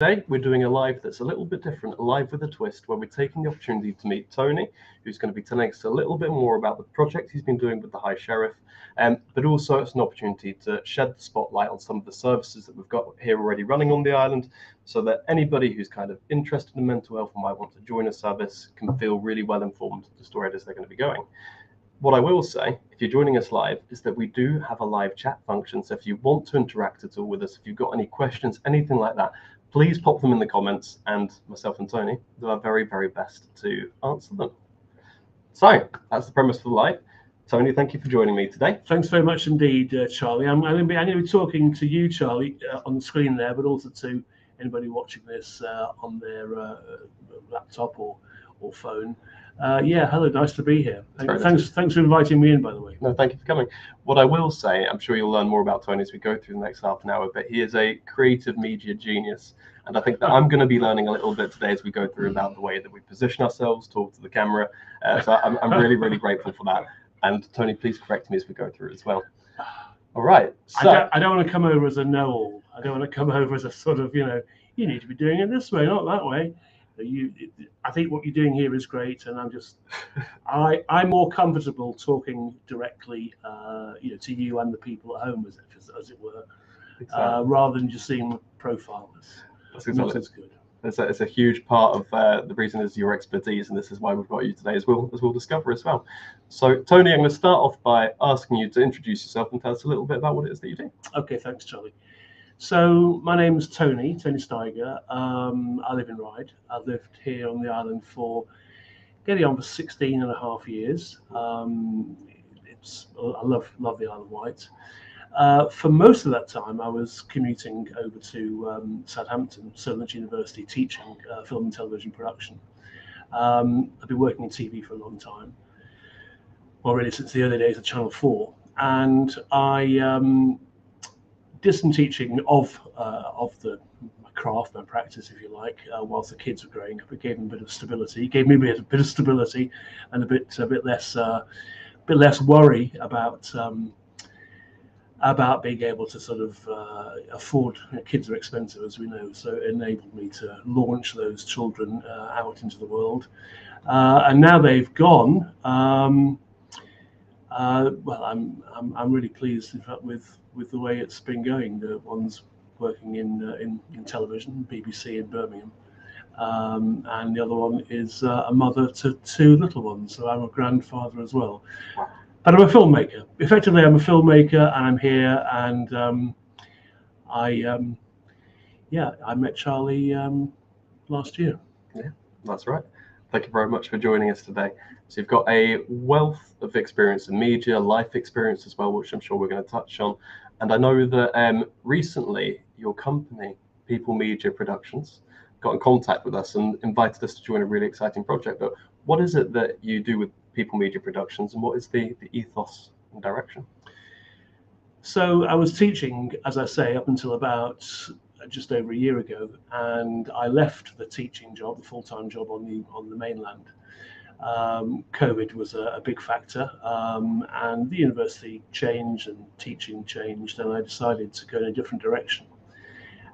Today, we're doing a live that's a little bit different, a live with a twist, where we're taking the opportunity to meet Tony, who's going to be telling us a little bit more about the project he's been doing with the High Sheriff, but also it's an opportunity to shed the spotlight on some of the services that we've got here already running on the island, so that anybody who's kind of interested in mental health and might want to join a service can feel really well informed as to where it is they're going to be going. What I will say, if you're joining us live, is that we do have a live chat function. So if you want to interact at all with us, if you've got any questions, anything like that, please pop them in the comments, and myself and Tony do our very, very best to answer them. So that's the premise for the live. Tony, thank you for joining me today. Thanks very much indeed, Charlie. I'm going to be talking to you, Charlie, on the screen there, but also to anybody watching this on their laptop or phone. Hello, nice to be here. Thanks for inviting me in, by the way. No, thank you for coming. What I will say, I'm sure you'll learn more about Tony as we go through the next half an hour, but he is a creative media genius. And I think that I'm going to be learning a little bit today as we go through about the way that we position ourselves, talk to the camera. So I'm really, really grateful for that. And Tony, please correct me as we go through as well. All right. So I don't want to come over as a know-all. I don't want to come over as a sort of, you need to be doing it this way, not that way. I think what you're doing here is great, and I'm more comfortable talking directly, to you and the people at home, as it were, exactly. Rather than just seeing profiles. That's good. It's a huge part of the reason is your expertise, and this is why we've got you today, as we'll discover as well. So, Tony, I'm going to start off by asking you to introduce yourself and tell us a little bit about what it is that you do. Okay, thanks, Charlie. So my name is Tony Steiger. I live in Ryde. I've lived here on the island for getting on for 16 and a half years. I love the Isle of Wight. For most of that time, I was commuting over to Southampton, Surrey University, teaching film and television production. I've been working in TV for a long time, well, really since the early days of Channel 4, and I did some teaching of my craft, my practice, if you like, whilst the kids were growing up. It gave them a bit of stability. It gave me a bit of stability and a bit less worry about being able to sort of afford. Kids are expensive, as we know, so it enabled me to launch those children out into the world. And now they've gone. Well, I'm really pleased, in fact, with the way it's been going. The one's working in television, BBC in Birmingham, and the other one is a mother to two little ones. So I'm a grandfather as well. But I'm a filmmaker. Effectively, I'm a filmmaker, and I'm here. And I met Charlie last year. Yeah, that's right. Thank you very much for joining us today. So you've got a wealth of experience in media, life experience as well, which I'm sure we're going to touch on. And I know that recently your company, People Media Productions, got in contact with us and invited us to join a really exciting project. But what is it that you do with People Media Productions, and what is the ethos and direction? So I was teaching, as I say, up until about just over a year ago, and I left the teaching job, the full-time job on the mainland. COVID was a big factor, and the university changed and teaching changed, and I decided to go in a different direction.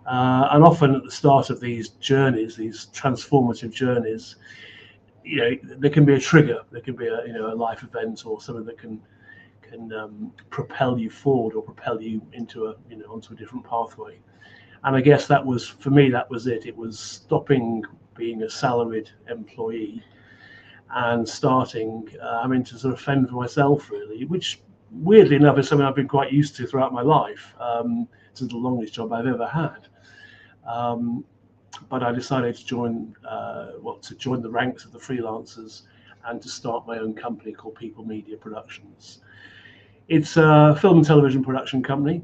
And often at the start of these journeys, these transformative journeys, there can be a trigger. There can be a life event or something that can propel you forward or propel you into onto a different pathway. And I guess that was, for me, that was it. It was stopping being a salaried employee and starting, to sort of fend for myself, really, which weirdly enough is something I've been quite used to throughout my life. It's the longest job I've ever had. But I decided to join the ranks of the freelancers and to start my own company called People Media Productions. It's a film and television production company.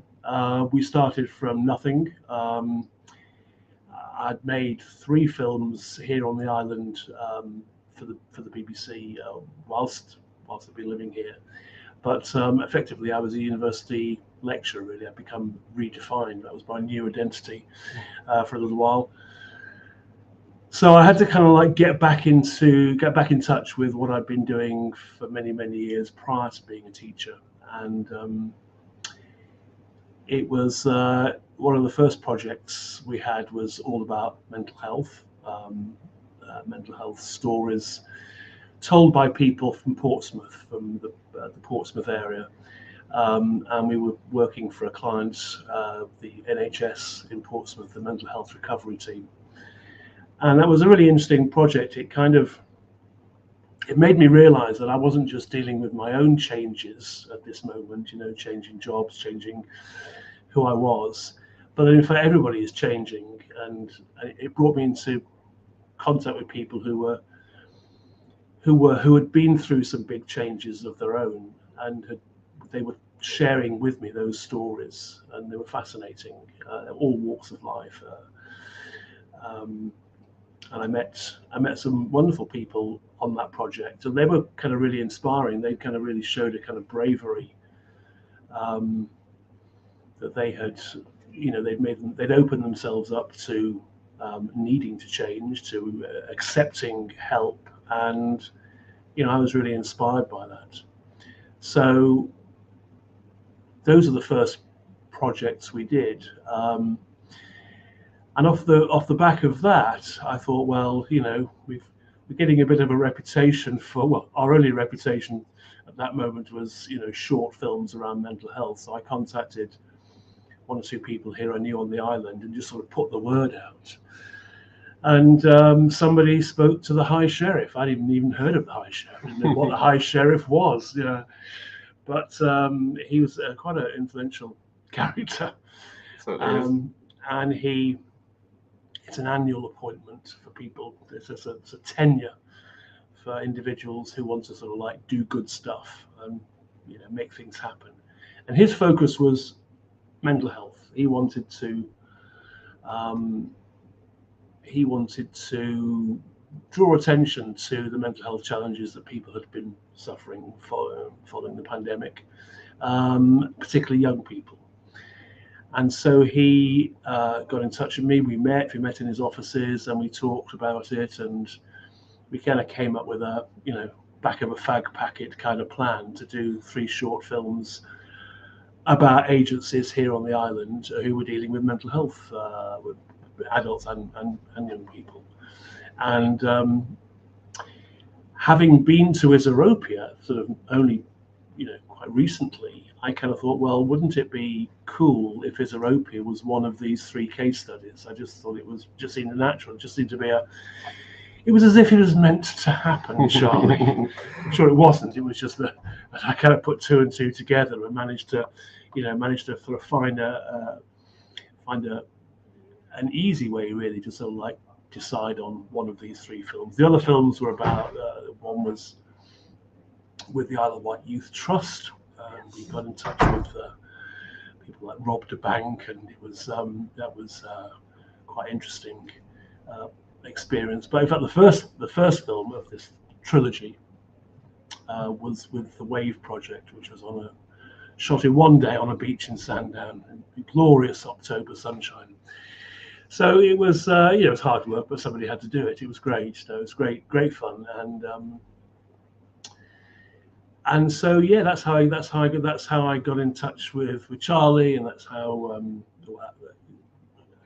We started from nothing. I'd made 3 films here on the island for the BBC whilst I've been living here. But effectively, I was a university lecturer. Really, I'd become redefined. That was my new identity for a little while. So I had to kind of like get back in touch with what I'd been doing for many, many years prior to being a teacher. And it was one of the first projects we had was all about mental health stories told by people from Portsmouth, from the Portsmouth area. And we were working for a client, the NHS in Portsmouth, the mental health recovery team. And that was a really interesting project. It made me realize that I wasn't just dealing with my own changes at this moment, changing jobs, changing who I was, but in fact everybody is changing. And it brought me into contact with people who had been through some big changes of their own, and they were sharing with me those stories, and they were fascinating, all walks of life. And I met some wonderful people on that project, and they were kind of really inspiring. They kind of really showed a kind of bravery that they had, they'd opened themselves up to needing to change, to accepting help, and I was really inspired by that. So those are the first projects we did. And off the back of that, I thought, well, we're getting a bit of a reputation for, well, our only reputation at that moment was, short films around mental health. So I contacted one or two people here I knew on the island and just sort of put the word out. And somebody spoke to the High Sheriff. I didn't even heard of the High Sheriff. I didn't know what the High Sheriff was. But he was quite an influential character. So and it's an annual appointment for people. It's a tenure for individuals who want to sort of like do good stuff and make things happen. And his focus was mental health. He wanted to draw attention to the mental health challenges that people had been suffering following the pandemic, particularly young people. And so he got in touch with me. We met in his offices, and we talked about it, and we kind of came up with a back of a fag packet kind of plan to do 3 short films about agencies here on the island who were dealing with mental health, with adults and young people. And having been to Isopia sort of only quite recently, I kind of thought, well, wouldn't it be cool if Isopia was one of these 3 case studies? I just thought it just seemed natural. It just seemed to be it was as if it was meant to happen, Charlie. I'm sure it wasn't. It was just that I kind of put 2 and 2 together and managed to sort of find an easy way really to sort of like decide on one of these 3 films. The other films were about, one was with the Isle of Wight Youth Trust. We got in touch with people that robbed a bank, and it was that was quite interesting experience. But in fact, the first film of this trilogy was with the Wave Project, which was shot in one day on a beach in Sandown, in glorious October sunshine. So it was it was hard work, but somebody had to do it. It was great. So it was great fun, and so that's how I got in touch with Charlie, and that's how I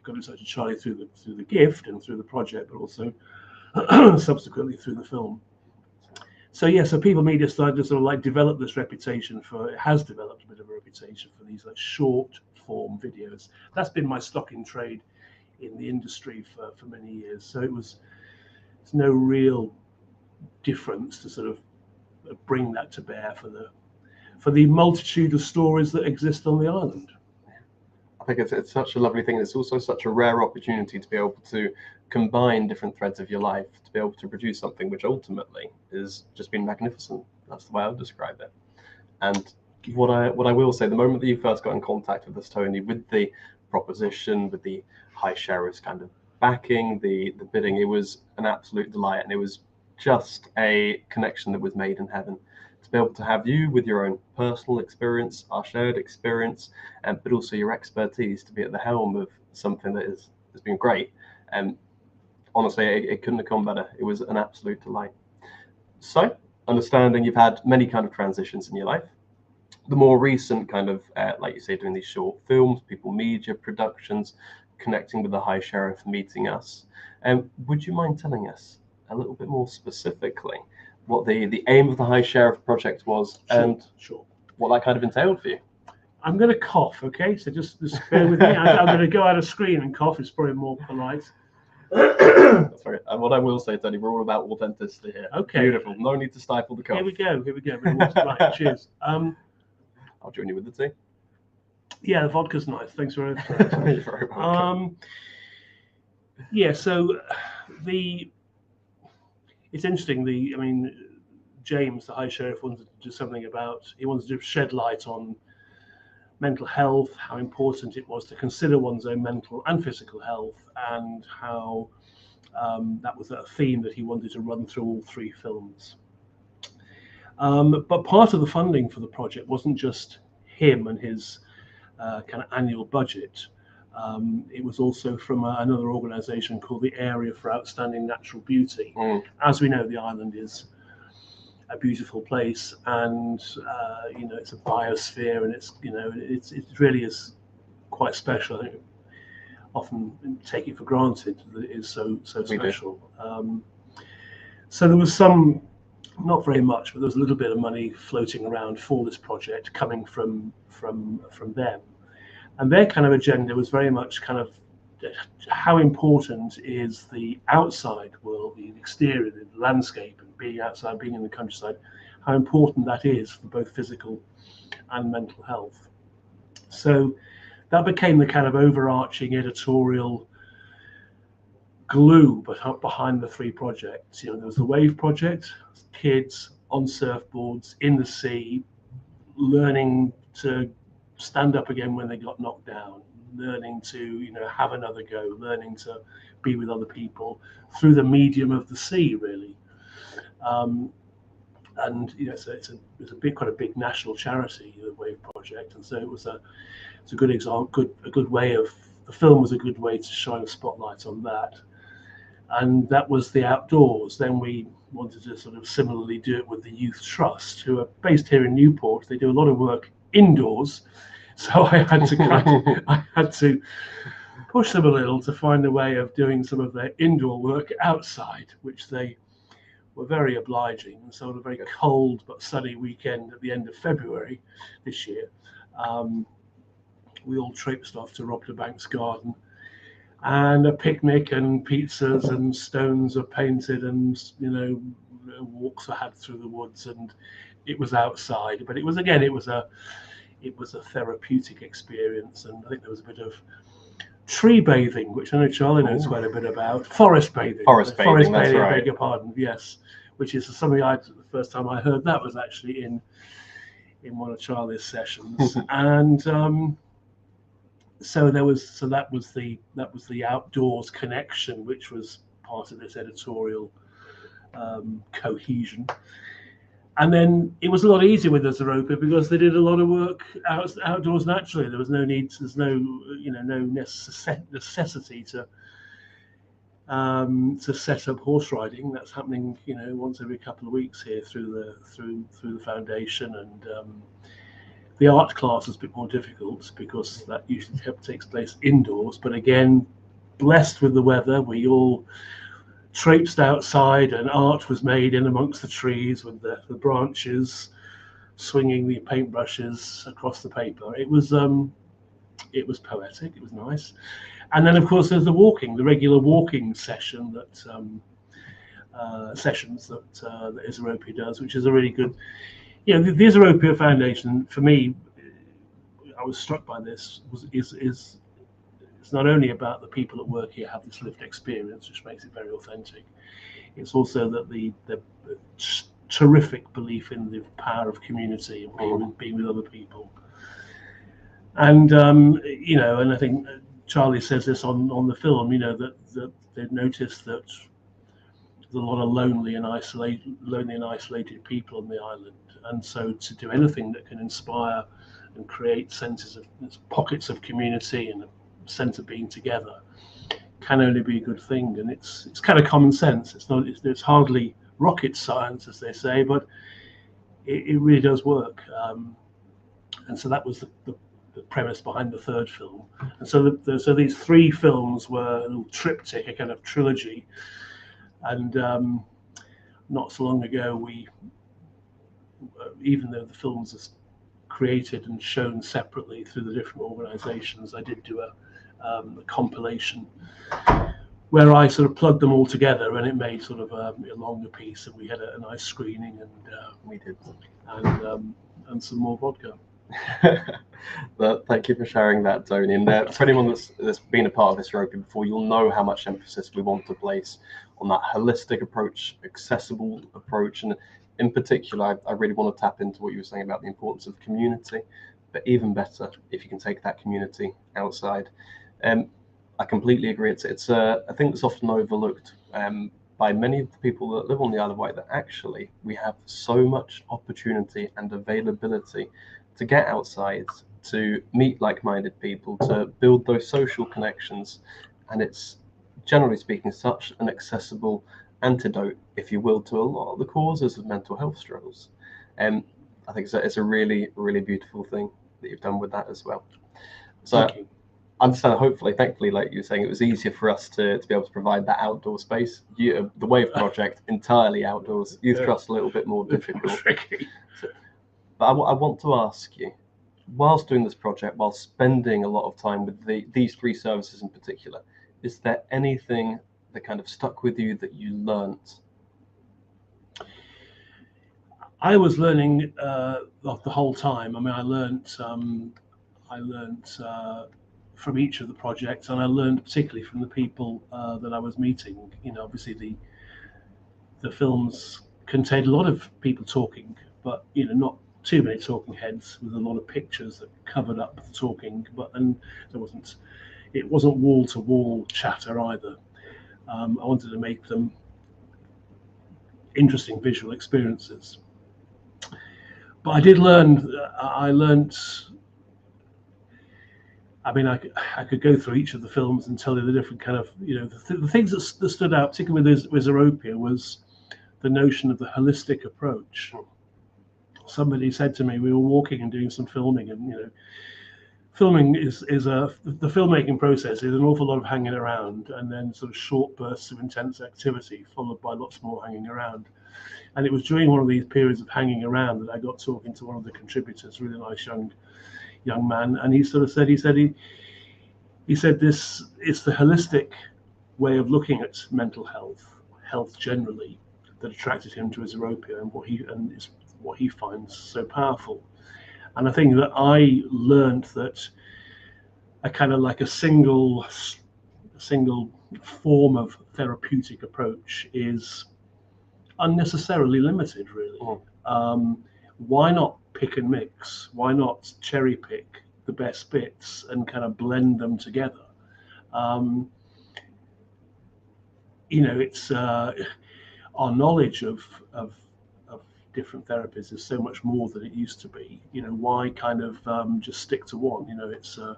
got in touch with Charlie through the gift and through the project, but also subsequently through the film. So People Media started to sort of like develop this reputation it has developed a bit of a reputation for these like short form videos. That's been my stock in trade in the industry for many years. So it's no real difference to sort of bring that to bear for the multitude of stories that exist on the island. I think it's such a lovely thing. It's also such a rare opportunity to be able to combine different threads of your life, to be able to produce something which ultimately has just been magnificent. That's the way I would describe it. And what I will say, the moment that you first got in contact with us, Tony, with the proposition, with the High Sheriff's kind of backing, the bidding, it was an absolute delight, and it was just a connection that was made in heaven. To be able to have you with your own personal experience, our shared experience, but also your expertise to be at the helm of something that has been great. And honestly, it couldn't have gone better. It was an absolute delight. So, understanding you've had many kind of transitions in your life, the more recent kind of, like you say, doing these short films, people media productions, connecting with the High Sheriff, meeting us. Would you mind telling us a little bit more specifically what the aim of the High Sheriff project was, and Sure. what that kind of entailed for you? I'm going to cough, okay? So just bear with me. I'm going to go out of screen and cough. It's probably more polite. That's right. And what I will say, Tony, we're all about authenticity here. Okay. Beautiful. No need to stifle the cough. Here we go. Right, cheers. I'll join you with the tea. Yeah, the vodka's nice. Thanks very much. You're very welcome. Yeah, so it's interesting. James, the High Sheriff, wanted to do something he wanted to shed light on mental health, how important it was to consider one's own mental and physical health, and how that was a theme that he wanted to run through all 3 films. But part of the funding for the project wasn't just him and his kind of annual budget. It was also from another organisation called the Area for Outstanding Natural Beauty. As we know, the island is a beautiful place, and it's a biosphere, and it really is quite special. I often take it for granted that it is so special. So there was some, not very much, but there was a little bit of money floating around for this project coming from them, and their kind of agenda was very much kind of how important is the outside world, the exterior, the landscape, and being outside, being in the countryside, how important that is for both physical and mental health. So that became the kind of overarching editorial glue behind the 3 projects. There was the Wave project, kids on surfboards in the sea, learning to stand up again when they got knocked down, learning to have another go, learning to be with other people through the medium of the sea, really. And it's quite a big national charity, the Wave project, and so it's a good example, a good way of, the film was a good way to shine a spotlight on that. And that was the outdoors. Then we wanted to sort of similarly do it with the Youth Trust, who are based here in Newport. They do a lot of work indoors, so I had to push them a little to find a way of doing some of their indoor work outside, which they were very obliging. And so on a very cold but sunny weekend at the end of February this year, we all traipsed off to Rob de Bank's garden, and a picnic and pizzas and stones are painted, and walks are had through the woods, and it was outside. But it was a therapeutic experience, and I think there was a bit of tree bathing, which I know Charlie knows quite a bit about. Forest bathing. Forest bathing, that's right. I beg your pardon. Yes, which is something the first time I heard that was actually in one of Charlie's sessions, and so that was the outdoors connection, which was part of this editorial cohesion. And then it was a lot easier with the Zeropa because they did a lot of work outdoors naturally. There was no need, there's no necessity to set up horse riding. That's happening once every couple of weeks here through the foundation, and the art class is a bit more difficult because that usually takes place indoors. But again, blessed with the weather, we all traipsed outside, and art was made in amongst the trees with the branches swinging the paintbrushes across the paper. It was poetic. It was nice. And then of course there's the regular walking sessions that Zeropa does, which is a really good. The Zeropa Foundation, for me, I was struck by this, is it's not only about the people that work here have this lived experience, which makes it very authentic. It's also that the terrific belief in the power of community and being with other people. And and I think Charlie says this on the film. That they've noticed that there's a lot of lonely and isolated people on the island, and so to do anything that can inspire and create pockets of community and a sense of being together can only be a good thing. And it's kind of common sense. It's hardly rocket science, as they say, but it really does work. And so that was the premise behind the third film. And so so these three films were a little triptych, a kind of trilogy. And not so long ago, we, even though the films are created and shown separately through the different organizations, I did do a compilation where I sort of plugged them all together, and it made sort of a longer piece, and we had a nice screening, and We did. and some more vodka. Thank you for sharing that, Tony. And for anyone that's been a part of this Europia before, you'll know how much emphasis we want to place on that holistic approach, accessible approach, and in particular, I really want to tap into what you were saying about the importance of community, but even better if you can take that community outside. I completely agree. It's a thing that's often overlooked by many of the people that live on the Isle of Wight, that actually we have so much opportunity and availability to get outside, to meet like-minded people, to build those social connections, and it's, generally speaking, such an accessible antidote, if you will, to a lot of the causes of mental health struggles. I think it's a really, really beautiful thing that you've done with that as well. So I understand, hopefully, thankfully, like you were saying, it was easier for us to be able to provide that outdoor space. The Wave project, entirely outdoors. Youth Trust, a little bit more difficult. But I want to ask you, whilst doing this project, while spending a lot of time with these three services in particular, is there anything that kind of stuck with you that you learnt? I was learning the whole time. I mean, I learnt from each of the projects, and I learned particularly from the people that I was meeting. You know, obviously the films contained a lot of people talking, but you know, not too many talking heads, with a lot of pictures that covered up the talking. And it wasn't wall to wall chatter either. I wanted to make them interesting visual experiences. But I did learn. I mean, I could go through each of the films and tell you the different kind of, you know, the things that stood out, particularly with Europia, was the notion of the holistic approach. Somebody said to me, we were walking and doing some filming, and you know, filming the filmmaking process is an awful lot of hanging around, and then sort of short bursts of intense activity followed by lots more hanging around. And it was during one of these periods of hanging around that I got talking to one of the contributors, really nice young man, and he sort of said, he said this, it's the holistic way of looking at mental health generally, that attracted him to his Europia, and is what he finds so powerful. And I think that I learned that a kind of like a single form of therapeutic approach is unnecessarily limited, really. Why not pick and mix? Why not cherry pick the best bits and kind of blend them together? You know, it's our knowledge of different therapies is so much more than it used to be. You know, why kind of just stick to one? You know, it's a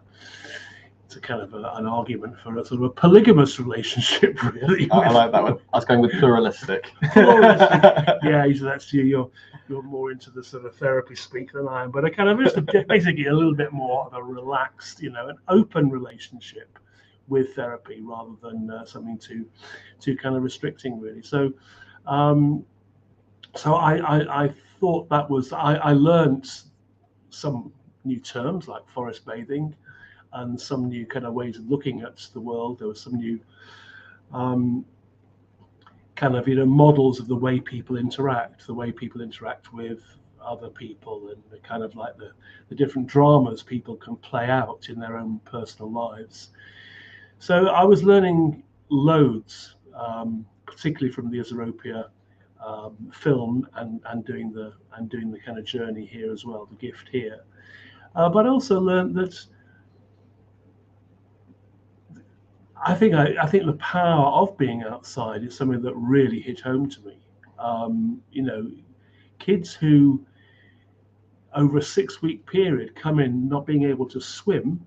kind of an argument for a sort of a polygamous relationship, really. I like that one. I was going with pluralistic. Yeah, that's you. You're more into the sort of therapy speak than I am, but I kind of just basically a little bit more of a relaxed, you know, an open relationship with therapy rather than something too kind of restricting, really. So, I thought that was, I learned some new terms like forest bathing, and some new kind of ways of looking at the world. There was some new kind of, you know, models of the way people interact with other people, and the kind of like the different dramas people can play out in their own personal lives. So I was learning loads, particularly from the Europia film, and doing the kind of journey here as well, the gift here. But I also learned that I think the power of being outside is something that really hit home to me. You know, kids who over a 6-week period come in not being able to swim,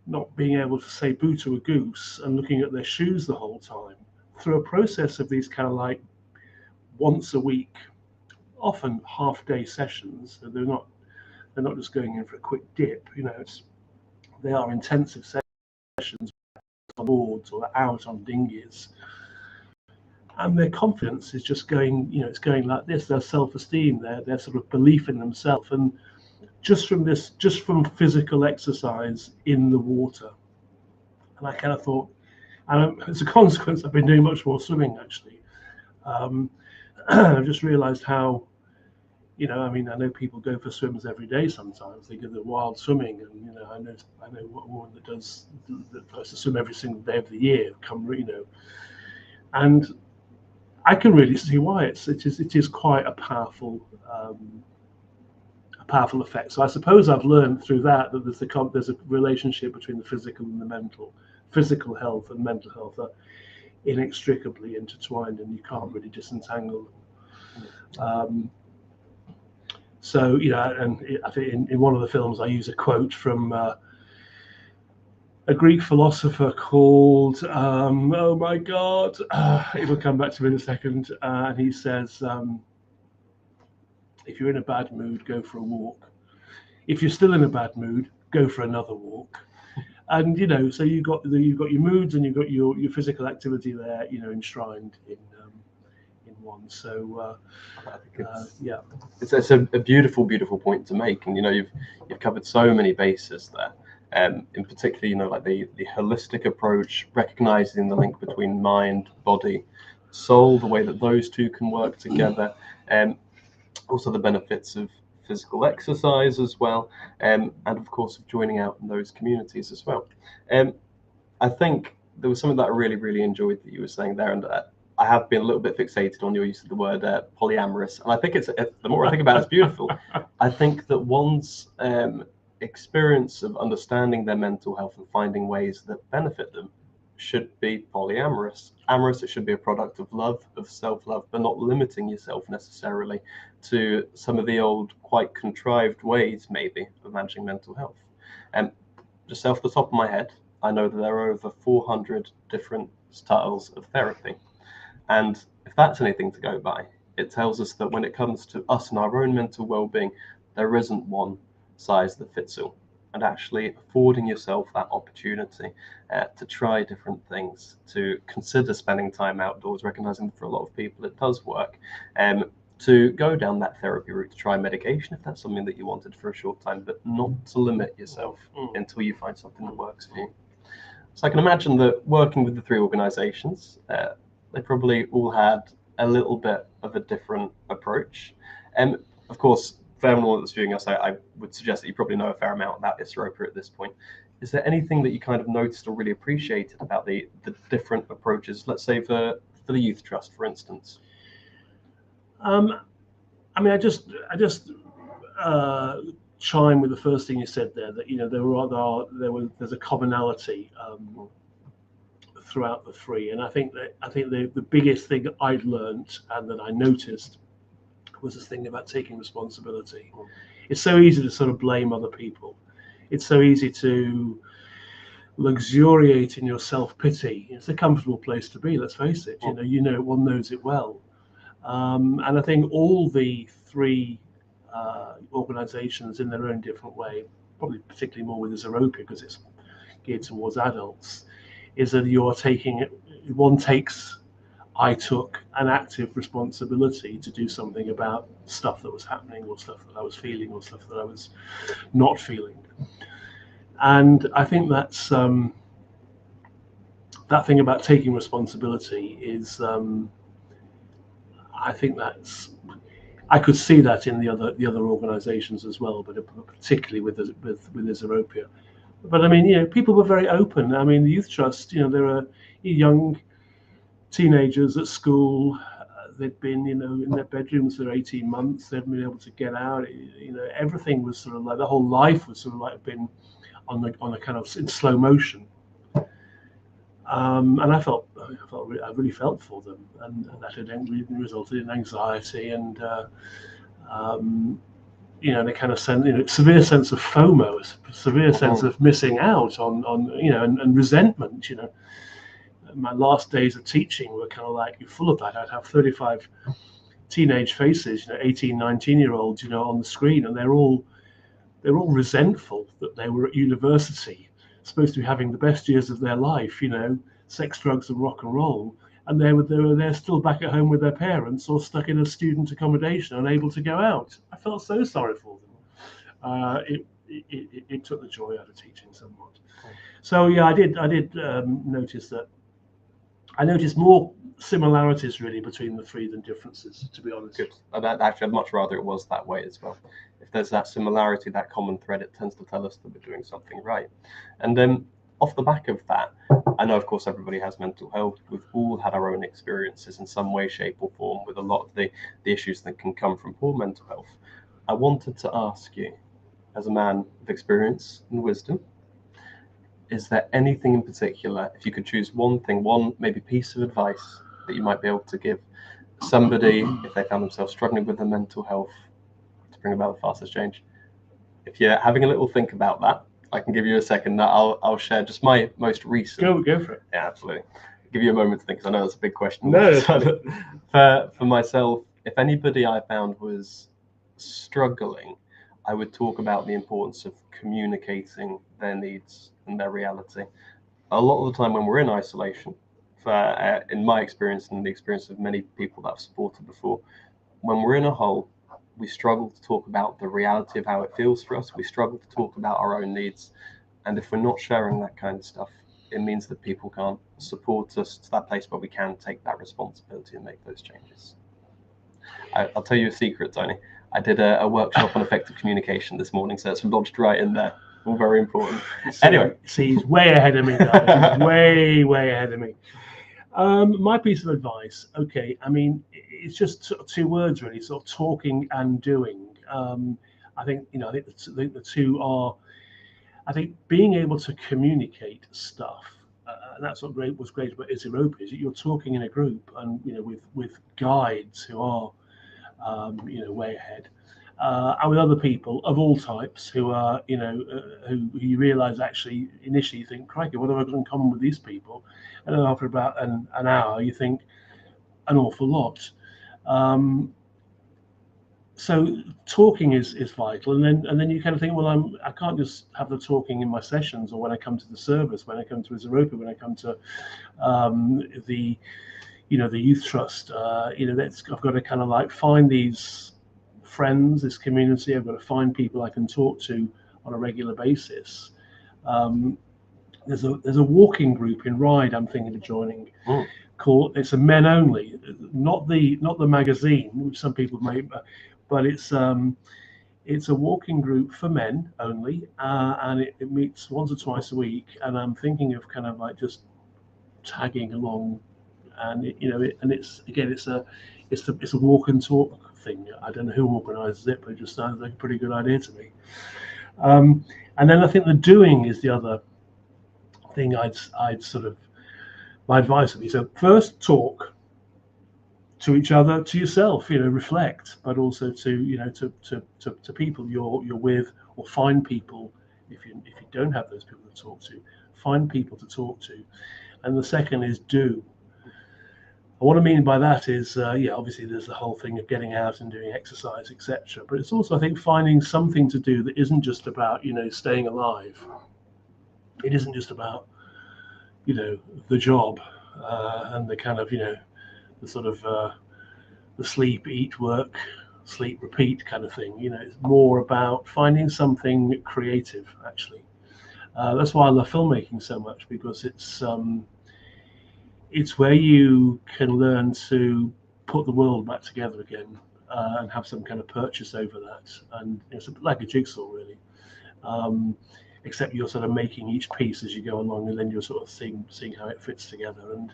not being able to say boo to a goose, and looking at their shoes the whole time, through a process of these kind of like once a week, often half-day sessions. They're They're not just going in for a quick dip. They are intensive sessions on boards or out on dinghies, and their confidence is just going. It's going like this. Their self-esteem, their sort of belief in themselves, and just from physical exercise in the water. And I kind of thought, and as a consequence, I've been doing much more swimming actually. I've just realised how, I know people go for swims every day. Sometimes they go the wild swimming, and I know what woman that does to swim every single day of the year. And I can really see why it is quite a powerful effect. So I suppose I've learned through that there's a relationship between the physical and the mental. Physical health and mental health are inextricably intertwined, and you can't really disentangle them. So and I think in one of the films I use a quote from a Greek philosopher called oh my God, it will come back to me in a second, and he says, if you're in a bad mood, go for a walk. If you're still in a bad mood, go for another walk. And so you've got your moods and you've got your physical activity there, enshrined in one. So I think it's a beautiful point to make, and you've covered so many bases there. In particular, like the holistic approach, recognizing the link between mind, body, soul, the way that those two can work together, and also the benefits of physical exercise as well, and of course of joining out in those communities as well. I think there was something that I really enjoyed that you were saying there, and I have been a little bit fixated on your use of the word polyamorous, and I think the more I think about it, it's beautiful. I think that one's experience of understanding their mental health and finding ways that benefit them should be polyamorous. Amorous, it should be a product of love, of self-love, but not limiting yourself necessarily to some of the old, quite contrived ways, maybe, of managing mental health. Just off the top of my head, I know that there are over 400 different styles of therapy. And if that's anything to go by, it tells us that when it comes to us and our own mental well-being, there isn't one size that fits all. And actually affording yourself that opportunity to try different things, to consider spending time outdoors, recognizing that for a lot of people it does work, to go down that therapy route, to try medication if that's something that you wanted for a short time, but not to limit yourself until you find something that works for you. So I can imagine that working with the three organizations, they probably all had a little bit of a different approach. And of course, for everyone that's viewing us, I would suggest that you probably know a fair amount about Isropia at this point. Is there anything that you kind of noticed or really appreciated about the different approaches, let's say for the Youth Trust, for instance? I just chime with the first thing you said there, that there's a commonality throughout the three, and I think the biggest thing I'd learned and that I noticed was this thing about taking responsibility. It's so easy to sort of blame other people. It's so easy to luxuriate in your self-pity. It's a comfortable place to be, let's face it. One knows it well. And I think all the three organizations in their own different way, probably particularly more with Isropia because it's geared towards adults, is that I took an active responsibility to do something about stuff that was happening, or stuff that I was feeling, or stuff that I was not feeling. And I think that's that thing about taking responsibility is, I think I could see that in the other organisations as well, but particularly with Isropia. But people were very open. The Youth Trust, there are young teenagers at school. They'd been, in their bedrooms for 18 months. They'd been able to get out. Everything was sort of like, the whole life was sort of like been on a kind of in slow motion. And I really felt for them, and that had resulted in anxiety and the kind of severe sense of FOMO, severe sense of missing out on and resentment. My last days of teaching were kind of like full of that. I'd have 35 teenage faces, 18, 19-year-olds, on the screen, and they're all they're all resentful that they were at university, supposed to be having the best years of their life, sex, drugs, and rock and roll, and they're still back at home with their parents or stuck in a student accommodation, unable to go out. I felt so sorry for them. It took the joy out of teaching somewhat. So yeah, I did notice that. I noticed more similarities really between the three than differences, to be honest. Good. Actually, I'd much rather it was that way as well. If there's that similarity, that common thread, it tends to tell us that we're doing something right. And then off the back of that, I know, of course, everybody has mental health. We've all had our own experiences in some way, shape, or form with a lot of the issues that can come from poor mental health. I wanted to ask you, as a man of experience and wisdom, is there anything in particular, if you could choose one thing, one maybe piece of advice that you might be able to give somebody if they found themselves struggling with their mental health to bring about the fastest change? If you're having a little think about that, I can give you a second. I'll share just my most recent. Go for it. Yeah, absolutely. Give you a moment to think, because I know that's a big question. No. For myself, if anybody I found was struggling, I would talk about the importance of communicating their needs and their reality. A lot of the time when we're in isolation, in my experience and the experience of many people that I've supported before, when we're in a hole, we struggle to talk about the reality of how it feels for us. We struggle to talk about our own needs. And if we're not sharing that kind of stuff, it means that people can't support us to that place where we can take that responsibility and make those changes. I'll tell you a secret, Tony. I did a workshop on effective communication this morning, so it's lodged right in there. All very important. Anyway. See, he's way ahead of me, guys. He's way ahead of me. My piece of advice, okay, I mean, it's just two words really, sort of talking and doing. I think the two are, I think being able to communicate stuff, and that's what was great about Europa, is that you're talking in a group and, with guides who are, way ahead. And with other people of all types who are, who you realise actually initially you think, crikey, what have I got in common with these people? And then after about an hour, you think an awful lot. So talking is vital, and then you kind of think, well, I can't just have the talking in my sessions or when I come to the service, when I come to Europa, when I come to the youth trust. I've got to kind of like find these friends, this community. I've got to find people I can talk to on a regular basis. There's a walking group in Ryde I'm thinking of joining. Called, it's a men only, not the magazine, which some people may, but it's a walking group for men only, and it meets once or twice a week. And I'm thinking of kind of like just tagging along, and it's a walk and talk thing. I don't know who organises it, but it just sounds like a pretty good idea to me. And then I think the doing is the other thing I'd sort of, my advice would be, so first talk to each other, to yourself, reflect, but also to people you're with, or find people, if you don't have those people to talk to, find people to talk to. And the second is do. And what I mean by that is, obviously there's the whole thing of getting out and doing exercise, etc. But it's also, I think, finding something to do that isn't just about, staying alive. It isn't just about, the job and the kind of, the sort of the sleep, eat, work, sleep, repeat kind of thing. It's more about finding something creative, actually. That's why I love filmmaking so much, because it's where you can learn to put the world back together again and have some kind of purchase over that. And it's like a jigsaw, really. Except you're sort of making each piece as you go along, and then you're sort of seeing how it fits together. And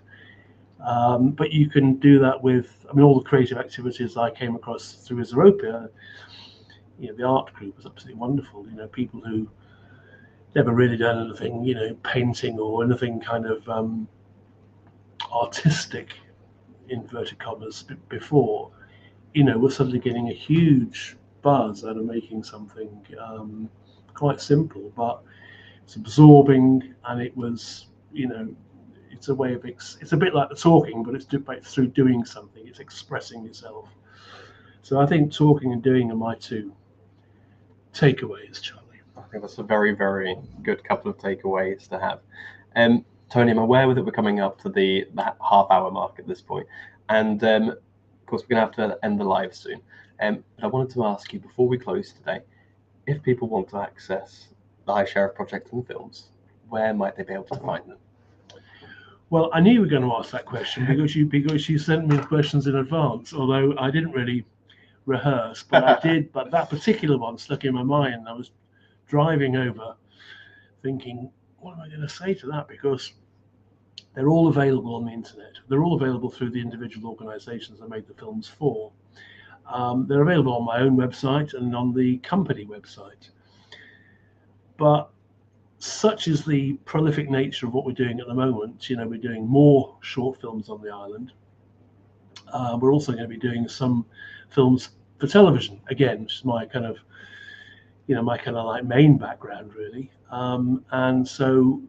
but you can do that with, all the creative activities I came across through Europa. The art group was absolutely wonderful. People who never really done anything, painting or anything kind of artistic, inverted commas, before, were suddenly getting a huge buzz out of making something quite simple, but it's absorbing, and it was, it's a way of it's a bit like the talking, but it's through doing something. It's expressing yourself. So I think talking and doing are my two takeaways, Charlie. think that's a very, very good couple of takeaways to have. Tony, I'm aware that we're coming up to that half-hour mark at this point, and of course we're going to have to end the live soon. But I wanted to ask you before we close today, if people want to access the High Sheriff Project and films, where might they be able to find them? Well, I knew you were going to ask that question because you sent me the questions in advance, although I didn't really rehearse, but I did. But that particular one stuck in my mind. I was driving over thinking, what am I going to say to that? Because they're all available on the internet. They're all available through the individual organizations I made the films for. They're available on my own website and on the company website. But such is the prolific nature of what we're doing at the moment. You know, we're doing more short films on the island. We're also going to be doing some films for television, again, which is my kind of like main background, really. And so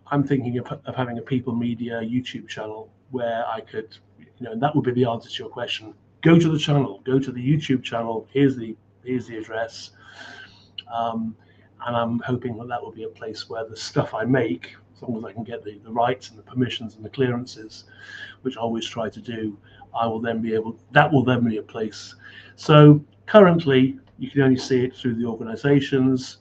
I'm thinking of having a People Media YouTube channel where I could, and that would be the answer to your question. Go to the channel, go to the YouTube channel. Here's the address. And I'm hoping that will be a place where the stuff I make, as long as I can get the rights and the permissions and the clearances, which I always try to do, that will then be a place. So currently, you can only see it through the organizations.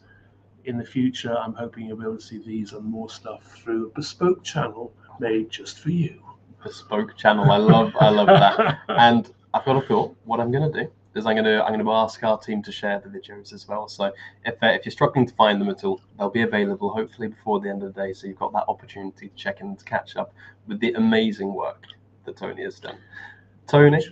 In the future, I'm hoping you'll be able to see these and more stuff through a bespoke channel made just for you. Bespoke channel, I love that. And I've got a thought. What I'm going to do is I'm going to ask our team to share the videos as well. So if you're struggling to find them at all, they'll be available hopefully before the end of the day. So you've got that opportunity to check in and to catch up with the amazing work that Tony has done. Tony,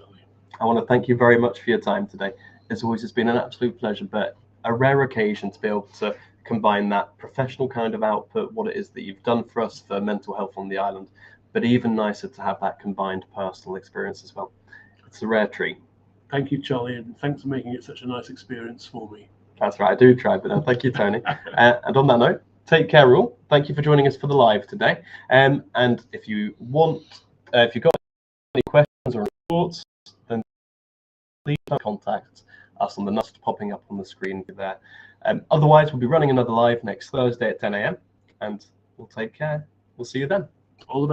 I want to thank you very much for your time today. As always, it's been an absolute pleasure, but a rare occasion to be able to combine that professional kind of output, what it is that you've done for us for mental health on the island, but even nicer to have that combined personal experience as well. It's a rare treat. Thank you, Charlie, and thanks for making it such a nice experience for me. That's right, I do try, but no, thank you, Tony. And on that note, take care all. Thank you for joining us for the live today. And if you want, if you've got any questions or thoughts, then please contact us on the number popping up on the screen there. Otherwise, we'll be running another live next Thursday at 10 a.m. and we'll take care. We'll see you then. All the best.